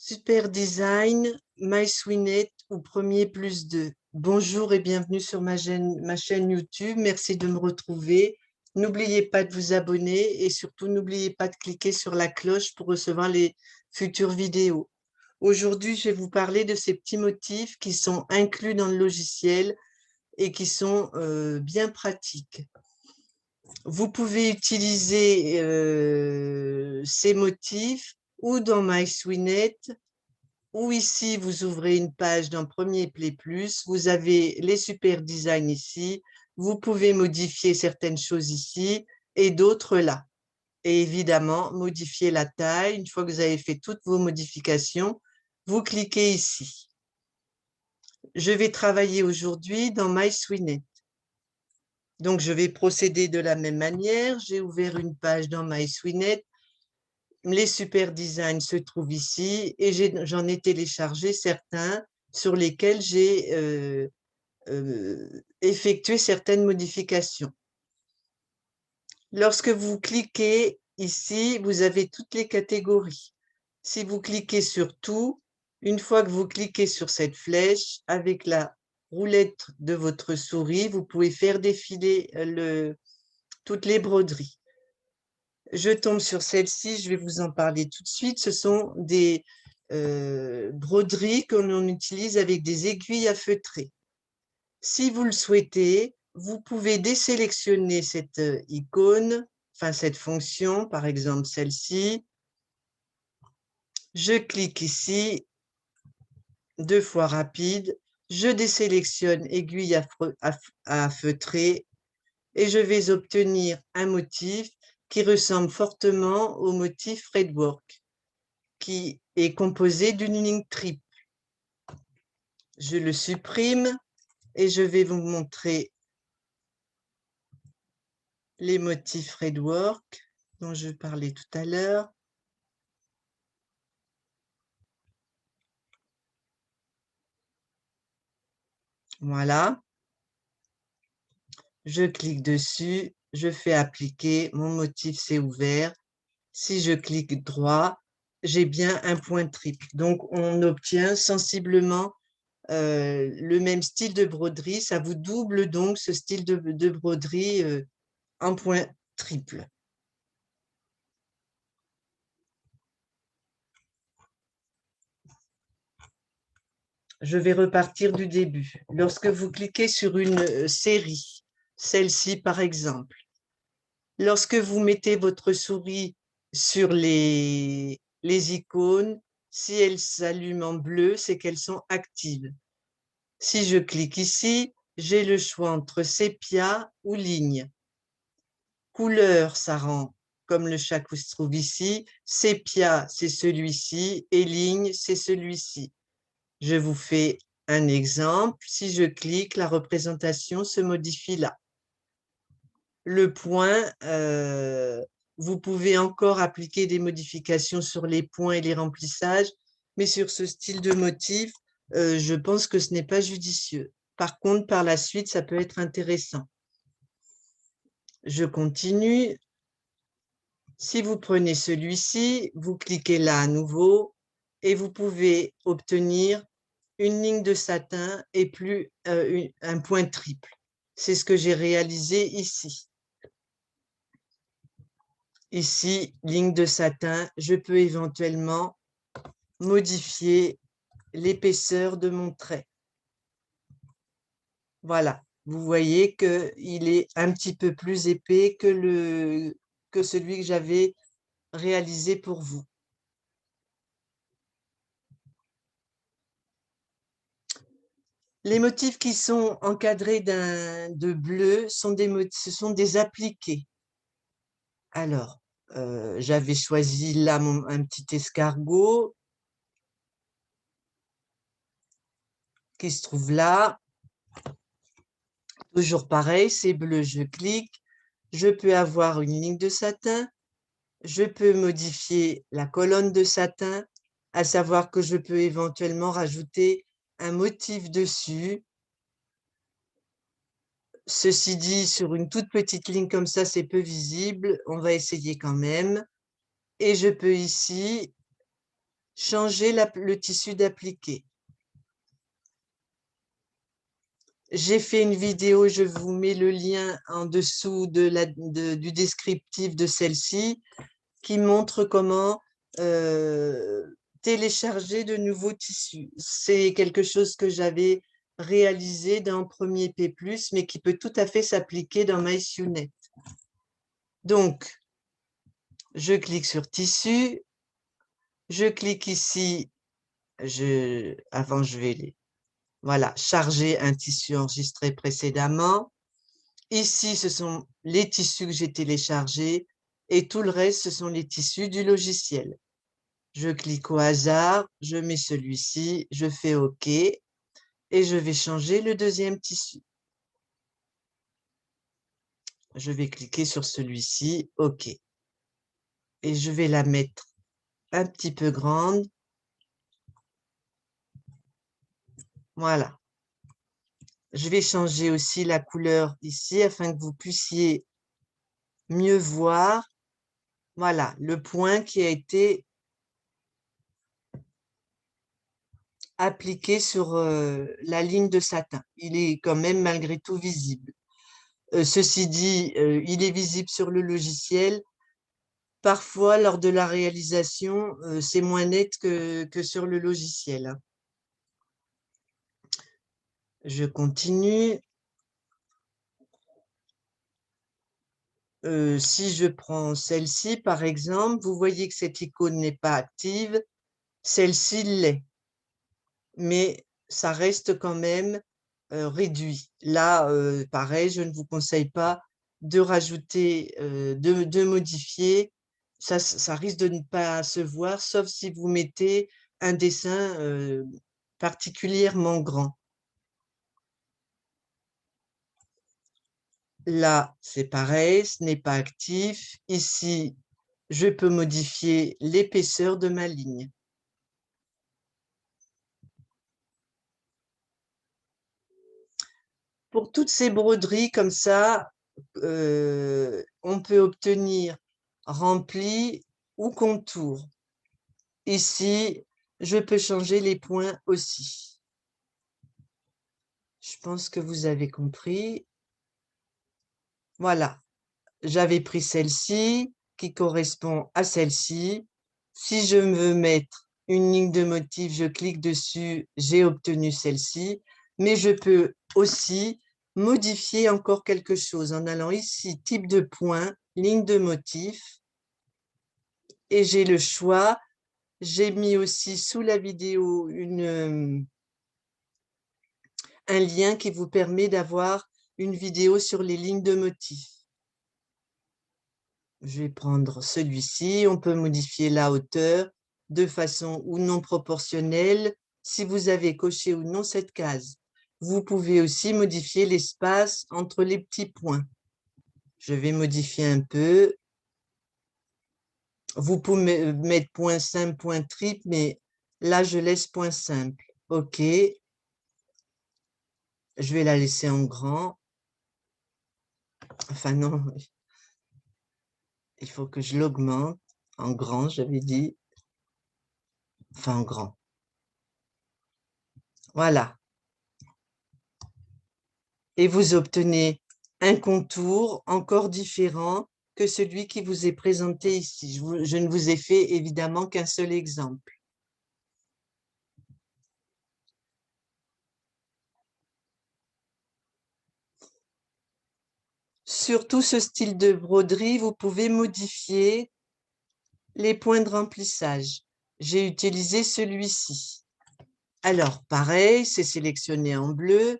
Super Design, MySwinnet ou Premier plus 2. Bonjour et bienvenue sur ma chaîne YouTube. Merci de me retrouver. N'oubliez pas de vous abonner et surtout n'oubliez pas de cliquer sur la cloche pour recevoir les futures vidéos. Aujourd'hui, je vais vous parler de ces petits motifs qui sont inclus dans le logiciel et qui sont bien pratiques. Vous pouvez utiliser ces motifs ou dans MySwinnet, ou ici, vous ouvrez une page dans Premier Play Plus, vous avez les super designs ici, vous pouvez modifier certaines choses ici et d'autres là. Et évidemment, modifier la taille. Une fois que vous avez fait toutes vos modifications, vous cliquez ici. Je vais travailler aujourd'hui dans MySwinnet. Donc, je vais procéder de la même manière. J'ai ouvert une page dans MySwinnet. Les super designs se trouvent ici et j'en ai téléchargé certains sur lesquels j'ai effectué certaines modifications. Lorsque vous cliquez ici, vous avez toutes les catégories. Si vous cliquez sur tout, une fois que vous cliquez sur cette flèche, avec la roulette de votre souris, vous pouvez faire défiler toutes les broderies. Je tombe sur celle-ci, je vais vous en parler tout de suite. Ce sont des broderies que l'on utilise avec des aiguilles à feutrer. Si vous le souhaitez, vous pouvez désélectionner cette icône, enfin cette fonction, par exemple celle-ci. Je clique ici, 2 fois rapide, je désélectionne aiguille à feutrer et je vais obtenir un motif qui ressemble fortement au motif Fretwork, qui est composé d'une ligne triple. Je le supprime et je vais vous montrer les motifs Fretwork dont je parlais tout à l'heure. Voilà. Je clique dessus, je fais appliquer, mon motif s'est ouvert. Si je clique droit, j'ai bien un point triple. Donc, on obtient sensiblement le même style de broderie. Ça vous double donc ce style de broderie en point triple. Je vais repartir du début. Lorsque vous cliquez sur une série, celle-ci par exemple, lorsque vous mettez votre souris sur les icônes, si elles s'allument en bleu, c'est qu'elles sont actives. Si je clique ici, j'ai le choix entre sépia ou ligne. Couleur, ça rend comme le chat qui se trouve ici. Sépia, c'est celui-ci. Et ligne, c'est celui-ci. Je vous fais un exemple. Si je clique, la représentation se modifie là. Le point, vous pouvez encore appliquer des modifications sur les points et les remplissages, mais sur ce style de motif, je pense que ce n'est pas judicieux. Par contre, par la suite, ça peut être intéressant. Je continue. Si vous prenez celui-ci, vous cliquez là à nouveau et vous pouvez obtenir une ligne de satin et plus un point triple. C'est ce que j'ai réalisé ici. Ici, ligne de satin, je peux éventuellement modifier l'épaisseur de mon trait. Voilà, vous voyez qu'il est un petit peu plus épais que celui que j'avais réalisé pour vous. Les motifs qui sont encadrés de bleu ce sont des appliqués. Alors, j'avais choisi là un petit escargot qui se trouve là. Toujours pareil, c'est bleu, je clique. Je peux avoir une ligne de satin. Je peux modifier la colonne de satin, à savoir que je peux éventuellement rajouter un motif dessus. Ceci dit, sur une toute petite ligne comme ça, c'est peu visible. On va essayer quand même. Et je peux ici changer le tissu d'appliquer. J'ai fait une vidéo, je vous mets le lien en dessous du descriptif de celle-ci qui montre comment télécharger de nouveaux tissus. C'est quelque chose que j'avais réalisé dans Premier P+, mais qui peut tout à fait s'appliquer dans MySUNET. Donc, je clique sur Tissu, je clique ici, avant je vais voilà, charger un tissu enregistré précédemment. Ici, ce sont les tissus que j'ai téléchargés et tout le reste, ce sont les tissus du logiciel. Je clique au hasard, je mets celui-ci, je fais OK et je vais changer le deuxième tissu. Je vais cliquer sur celui-ci, OK. Et je vais la mettre un petit peu grande. Voilà. Je vais changer aussi la couleur ici afin que vous puissiez mieux voir. Voilà, le point qui a été appliqué sur la ligne de satin. Il est quand même malgré tout visible. Ceci dit, il est visible sur le logiciel. Parfois, lors de la réalisation, c'est moins net que sur le logiciel, hein. Je continue. Si je prends celle-ci, par exemple, vous voyez que cette icône n'est pas active. Celle-ci l'est, mais ça reste quand même réduit. Là, pareil, je ne vous conseille pas de rajouter, de modifier. Ça risque de ne pas se voir, sauf si vous mettez un dessin particulièrement grand. Là, c'est pareil, ce n'est pas actif. Ici, je peux modifier l'épaisseur de ma ligne. Pour toutes ces broderies comme ça, on peut obtenir rempli ou contour. Ici, je peux changer les points aussi. Je pense que vous avez compris. Voilà, j'avais pris celle-ci qui correspond à celle-ci. Si je veux mettre une ligne de motif, je clique dessus, j'ai obtenu celle-ci. Mais je peux aussi modifier encore quelque chose en allant ici, type de point, ligne de motif. Et j'ai le choix. J'ai mis aussi sous la vidéo un lien qui vous permet d'avoir une vidéo sur les lignes de motif. Je vais prendre celui-ci. On peut modifier la hauteur de façon ou non proportionnelle si vous avez coché ou non cette case. Vous pouvez aussi modifier l'espace entre les petits points. Je vais modifier un peu. Vous pouvez mettre point simple, point triple, mais là, je laisse point simple. OK. Je vais la laisser en grand. Enfin, non, il faut que je l'augmente. En grand, j'avais dit. Enfin, en grand. Voilà. Et vous obtenez un contour encore différent que celui qui vous est présenté ici. Je ne vous ai fait évidemment qu'un seul exemple. Sur tout ce style de broderie, vous pouvez modifier les points de remplissage. J'ai utilisé celui-ci. Alors, pareil, c'est sélectionné en bleu.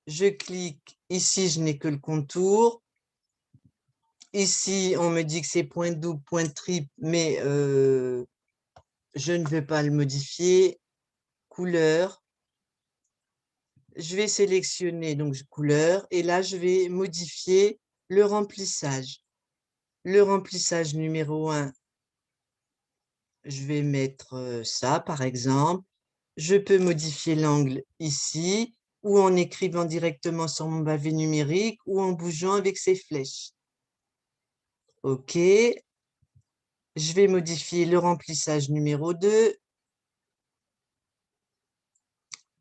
Je clique. Ici, je n'ai que le contour. Ici, on me dit que c'est point double, point triple, mais je ne veux pas le modifier. Couleur. Je vais sélectionner donc couleur et là, je vais modifier le remplissage. Le remplissage numéro 1, je vais mettre ça, par exemple. Je peux modifier l'angle ici ou en écrivant directement sur mon pavé numérique ou en bougeant avec ces flèches. OK. Je vais modifier le remplissage numéro 2.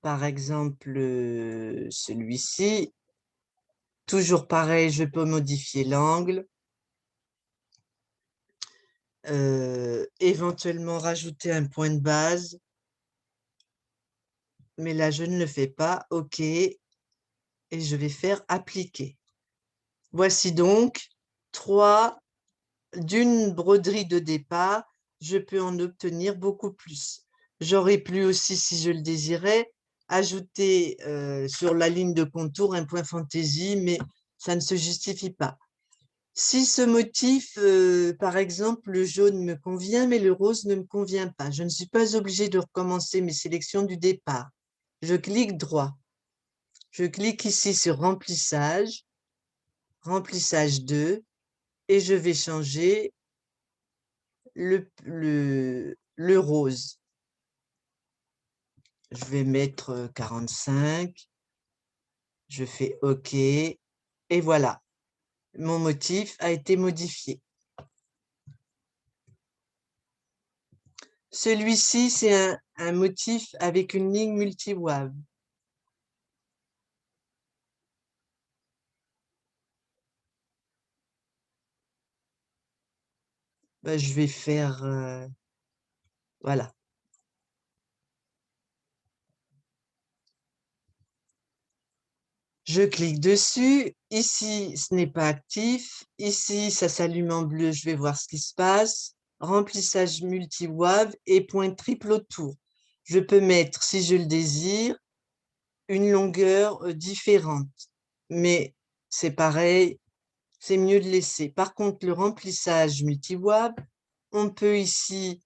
par exemple celui-ci. Toujours pareil, je peux modifier l'angle. Éventuellement rajouter un point de base. Mais là, je ne le fais pas. OK. Et je vais faire appliquer. Voici donc d'une broderie de départ, je peux en obtenir beaucoup plus. J'aurais pu aussi, si je le désirais, ajouter sur la ligne de contour un point fantaisie, mais ça ne se justifie pas. Si ce motif, par exemple, le jaune me convient, mais le rose ne me convient pas, je ne suis pas obligée de recommencer mes sélections du départ. Je clique droit. Je clique ici sur remplissage, remplissage 2, et je vais changer le rose. Je vais mettre 45. Je fais OK. Et voilà, mon motif a été modifié. Celui-ci, c'est un motif avec une ligne multi-wave. Ben, je vais faire... voilà. Je clique dessus. Ici, ce n'est pas actif. Ici, ça s'allume en bleu. Je vais voir ce qui se passe. Remplissage multi-wave et point triple autour. Je peux mettre, si je le désire, une longueur différente. Mais c'est pareil, c'est mieux de laisser. Par contre, le remplissage multi-wave, on peut ici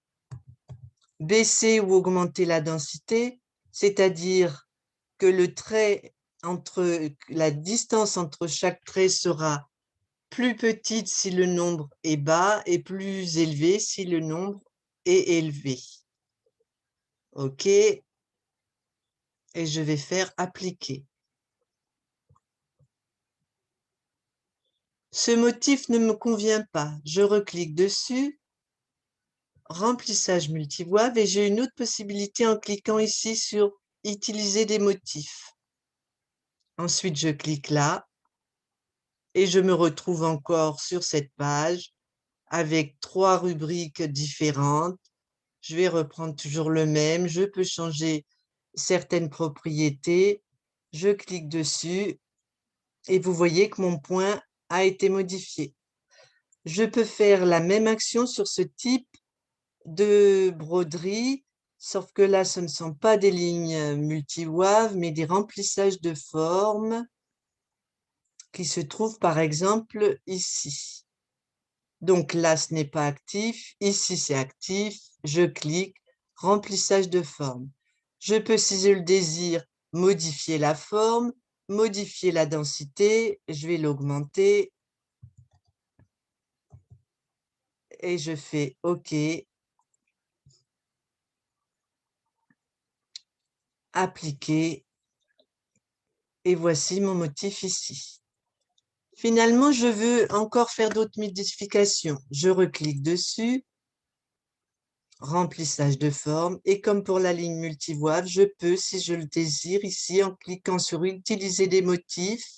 baisser ou augmenter la densité, c'est-à-dire que la distance entre chaque trait sera plus petite si le nombre est bas et plus élevée si le nombre est élevé. OK. Et je vais faire appliquer. Ce motif ne me convient pas. Je reclique dessus, remplissage multi-wave, et j'ai une autre possibilité en cliquant ici sur utiliser des motifs. Ensuite, je clique là et je me retrouve encore sur cette page avec 3 rubriques différentes. Je vais reprendre toujours le même. Je peux changer certaines propriétés. Je clique dessus et vous voyez que mon point a été modifié. Je peux faire la même action sur ce type de broderie, sauf que là, ce ne sont pas des lignes multi-wave, mais des remplissages de formes qui se trouvent par exemple ici. Donc là, ce n'est pas actif. Ici, c'est actif. Je clique, remplissage de forme. Je peux, si je le désire, modifier la forme, modifier la densité. Je vais l'augmenter et je fais OK. Appliquer. Et voici mon motif ici. Finalement, je veux encore faire d'autres modifications. Je reclique dessus, remplissage de forme, et comme pour la ligne multi-wave, je peux, si je le désire, ici, en cliquant sur utiliser des motifs,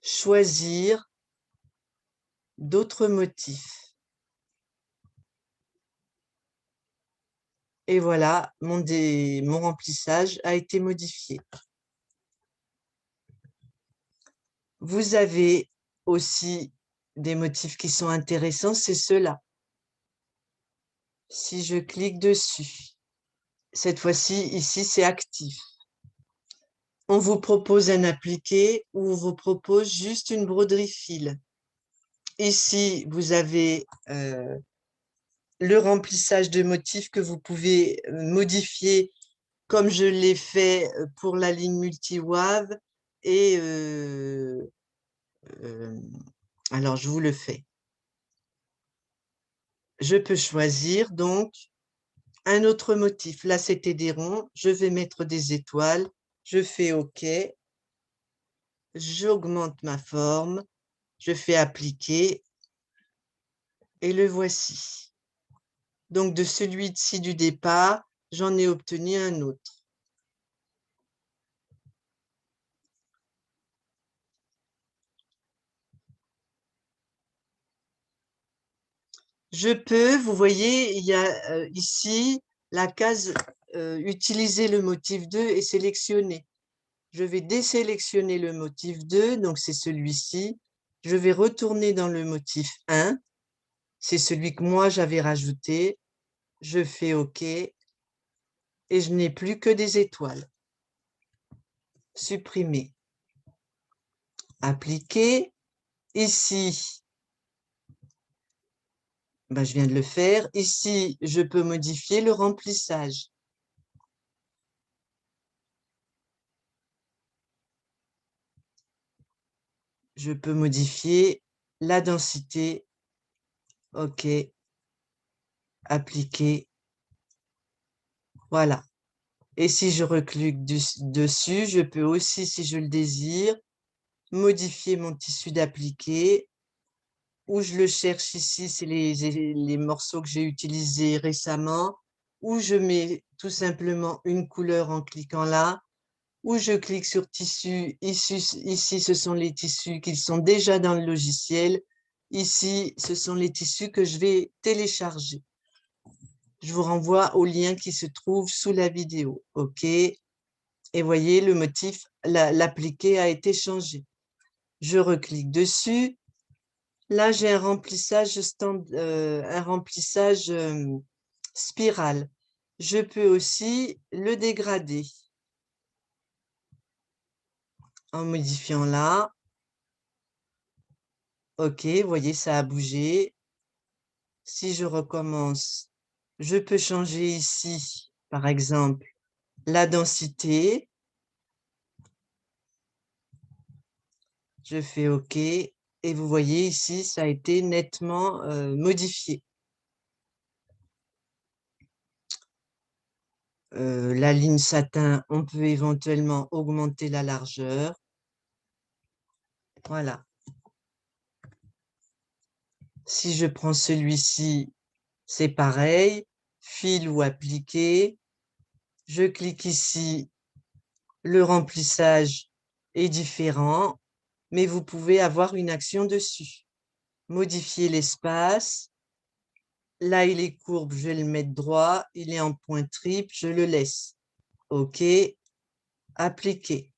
choisir d'autres motifs. Et voilà, mon remplissage a été modifié. Vous avez aussi des motifs qui sont intéressants, c'est ceux-là. Si je clique dessus, cette fois-ci, ici, c'est actif. On vous propose un appliqué ou on vous propose juste une broderie fil. Ici, vous avez le remplissage de motifs que vous pouvez modifier comme je l'ai fait pour la ligne multi-wave. Et alors, je vous le fais. Je peux choisir donc un autre motif. Là, c'était des ronds. Je vais mettre des étoiles. Je fais OK. J'augmente ma forme. Je fais appliquer. Et le voici. Donc, de celui-ci du départ, j'en ai obtenu un autre. Je peux, vous voyez, il y a ici la case utiliser le motif 2 et sélectionner. Je vais désélectionner le motif 2, donc c'est celui-ci. Je vais retourner dans le motif 1. C'est celui que moi j'avais rajouté. Je fais OK et je n'ai plus que des étoiles. Supprimer. Appliquer. Ici, ben, je viens de le faire. Ici, je peux modifier le remplissage. Je peux modifier la densité. OK. Appliquer. Voilà. Et si je reclique dessus, je peux aussi, si je le désire, modifier mon tissu d'appliquer. Ou je le cherche ici, c'est les morceaux que j'ai utilisés récemment. Ou je mets tout simplement une couleur en cliquant là. Ou je clique sur tissu. Ici, ce sont les tissus qui sont déjà dans le logiciel. Ici, ce sont les tissus que je vais télécharger. Je vous renvoie au lien qui se trouve sous la vidéo. OK. Et voyez, le motif, l'appliqué a été changé. Je reclique dessus. Là, j'ai un remplissage, spirale. Je peux aussi le dégrader en modifiant là. OK, vous voyez, ça a bougé. Si je recommence, je peux changer ici, par exemple, la densité. Je fais OK. Et vous voyez ici, ça a été nettement modifié. La ligne satin, on peut éventuellement augmenter la largeur. Voilà. Si je prends celui-ci, c'est pareil. Fil ou appliquer. Je clique ici. Le remplissage est différent, mais vous pouvez avoir une action dessus. Modifier l'espace. Là, il est courbe, je vais le mettre droit. Il est en point triple, je le laisse. OK. Appliquer.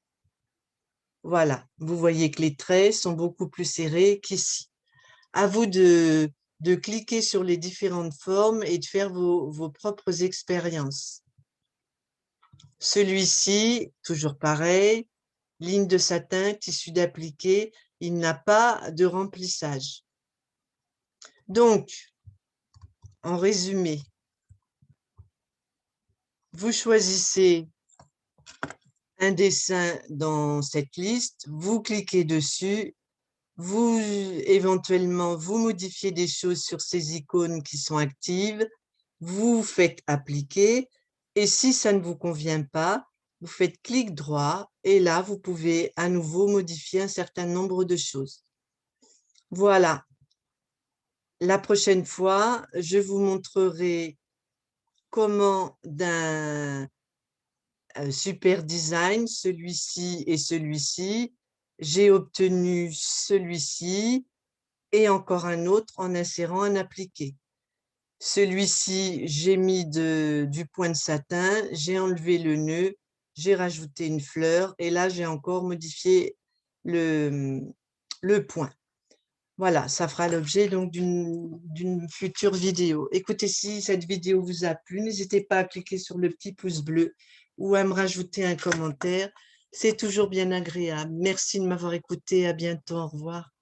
Voilà. Vous voyez que les traits sont beaucoup plus serrés qu'ici. À vous de cliquer sur les différentes formes et de faire vos propres expériences. Celui-ci, toujours pareil, ligne de satin, tissu d'appliqué, il n'a pas de remplissage. Donc, en résumé, vous choisissez un dessin dans cette liste, vous cliquez dessus, vous éventuellement vous modifiez des choses sur ces icônes qui sont actives, vous faites appliquer et si ça ne vous convient pas, vous faites clic droit et là vous pouvez à nouveau modifier un certain nombre de choses. Voilà. La prochaine fois, je vous montrerai comment d'un super design, celui-ci et celui-ci, j'ai obtenu celui-ci et encore un autre en insérant un appliqué. Celui-ci, j'ai mis du point de satin, j'ai enlevé le nœud, j'ai rajouté une fleur et là, j'ai encore modifié le point. Voilà, ça fera l'objet donc d'une future vidéo. Écoutez, si cette vidéo vous a plu, n'hésitez pas à cliquer sur le petit pouce bleu ou à me rajouter un commentaire. C'est toujours bien agréable. Merci de m'avoir écouté. À bientôt. Au revoir.